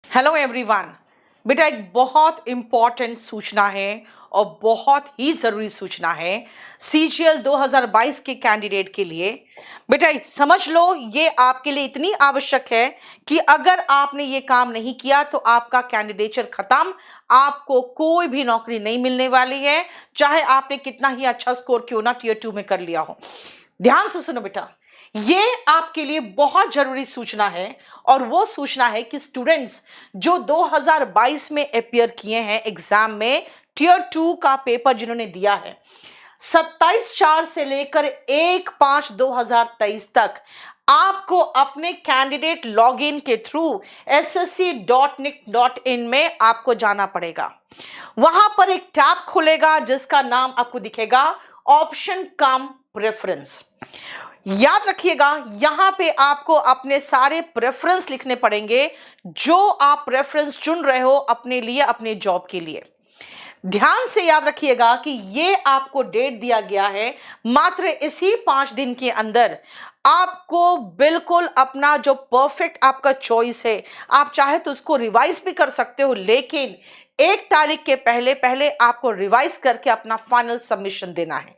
Hello everyone. बेटा एक बहुत इम्पॉर्टेंट सूचना है और बहुत ही ज़रूरी सूचना है सीजीएल 2022 के कैंडिडेट के लिए। बेटा समझ लो, ये आपके लिए इतनी आवश्यक है कि अगर आपने ये काम नहीं किया तो आपका कैंडिडेचर खत्म, आपको कोई भी नौकरी नहीं मिलने वाली है, चाहे आपने कितना ही अच्छा स्कोर क्यों ना टीयर 2 में कर लिया हो। ध्यान से सुनो बेटा, ये आपके लिए बहुत जरूरी सूचना है और वो सूचना है कि स्टूडेंट्स जो 2022 में अपियर किए हैं एग्जाम में, टीयर 2 का पेपर जिन्होंने दिया है 27/4 से लेकर 1/5/2023 तक, आपको अपने कैंडिडेट लॉगिन के थ्रू ssc.nic.in में आपको जाना पड़ेगा। वहां पर एक टैब खुलेगा जिसका नाम आपको दिखेगा ऑप्शन कम प्रेफरेंस। याद रखिएगा, यहां पे आपको अपने सारे प्रेफरेंस लिखने पड़ेंगे जो आप प्रेफरेंस चुन रहे हो अपने लिए, अपने जॉब के लिए। ध्यान से याद रखिएगा कि ये आपको डेट दिया गया है, मात्र इसी 5 दिन के अंदर आपको बिल्कुल अपना जो परफेक्ट आपका चॉइस है, आप चाहे तो उसको रिवाइज भी कर सकते हो, लेकिन 1 तारीख के पहले पहले आपको रिवाइज करके अपना फाइनल सबमिशन देना है।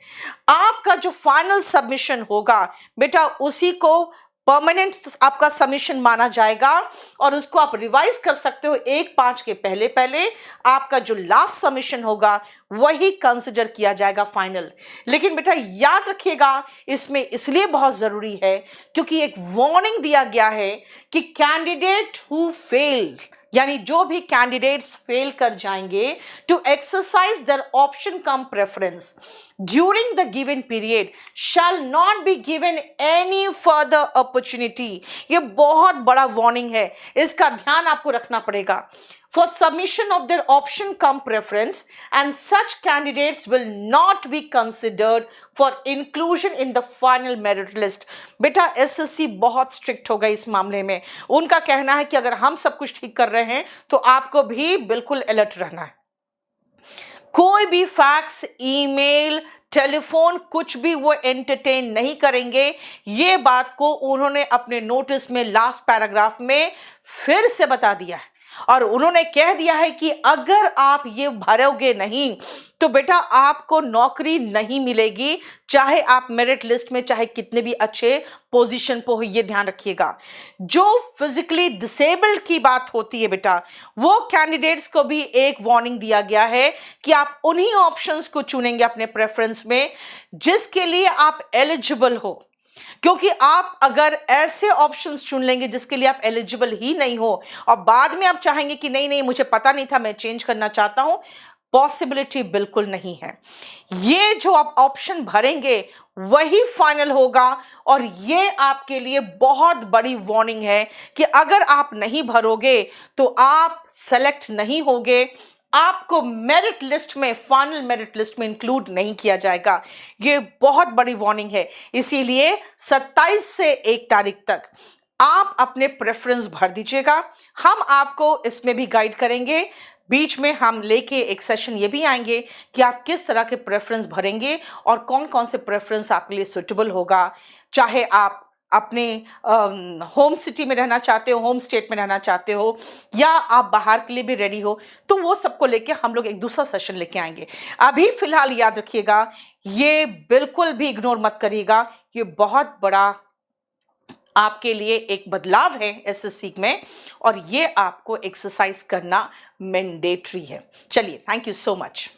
आपका जो फाइनल सबमिशन होगा बेटा, उसी को परमानेंट आपका सबमिशन माना जाएगा और उसको आप रिवाइज कर सकते हो 1/5 के पहले पहले। आपका जो लास्ट सबमिशन होगा वही कंसिडर किया जाएगा फाइनल। लेकिन बेटा याद रखिएगा, इसमें इसलिए बहुत जरूरी है क्योंकि एक वार्निंग दिया गया है कि कैंडिडेट हु फेल, यानी जो भी कैंडिडेट्स फेल कर जाएंगे to exercise their option cum preference during the given period shall not be given any further opportunity. ये बहुत बड़ा वार्निंग है, इसका ध्यान आपको रखना पड़ेगा। For submission of their option come preference, and such candidates will not be considered for inclusion in the final merit list। बेटा एसएससी बहुत स्ट्रिक्ट हो गई इस मामले में। उनका कहना है कि अगर हम सब कुछ ठीक कर रहे हैं तो आपको भी बिल्कुल अलर्ट रहना है। कोई भी फैक्स, ईमेल, टेलीफोन कुछ भी वो एंटरटेन नहीं करेंगे। ये बात को उन्होंने अपने नोटिस में लास्ट पैराग्राफ में फिर से बता दिया है और उन्होंने कह दिया है कि अगर आप ये भरोगे नहीं तो बेटा आपको नौकरी नहीं मिलेगी, चाहे आप मेरिट लिस्ट में चाहे कितने भी अच्छे पोजीशन पे हो। ये ध्यान रखिएगा। जो फिजिकली डिसेबल्ड की बात होती है बेटा, वो कैंडिडेट्स को भी एक वार्निंग दिया गया है कि आप उन्हीं ऑप्शंस को चुनेंगे अपने प्रेफरेंस में जिसके लिए आप एलिजिबल हो, क्योंकि आप अगर ऐसे ऑप्शंस चुन लेंगे जिसके लिए आप एलिजिबल ही नहीं हो और बाद में आप चाहेंगे कि नहीं नहीं मुझे पता नहीं था, मैं चेंज करना चाहता हूं, पॉसिबिलिटी बिल्कुल नहीं है। ये जो आप ऑप्शन भरेंगे वही फाइनल होगा और ये आपके लिए बहुत बड़ी वार्निंग है कि अगर आप नहीं भरोगे तो आप सेलेक्ट नहीं होगे, आपको मेरिट लिस्ट में, फाइनल मेरिट लिस्ट में इंक्लूड नहीं किया जाएगा। ये बहुत बड़ी वार्निंग है। इसीलिए 27 से 1 तारीख तक आप अपने प्रेफरेंस भर दीजिएगा। हम आपको इसमें भी गाइड करेंगे। बीच में हम लेके एक सेशन ये भी आएंगे कि आप किस तरह के प्रेफरेंस भरेंगे और कौन कौन से प्रेफरेंस आपके लिए सुटेबल होगा, चाहे आप अपने होम सिटी में रहना चाहते हो, होम स्टेट में रहना चाहते हो, या आप बाहर के लिए भी रेडी हो, तो वो सबको लेके हम लोग एक दूसरा सेशन लेके आएंगे। अभी फिलहाल याद रखिएगा, ये बिल्कुल भी इग्नोर मत करिएगा। ये बहुत बड़ा आपके लिए एक बदलाव है एसएससी में और ये आपको एक्सरसाइज करना मैंडेटरी है। चलिए, थैंक यू सो मच।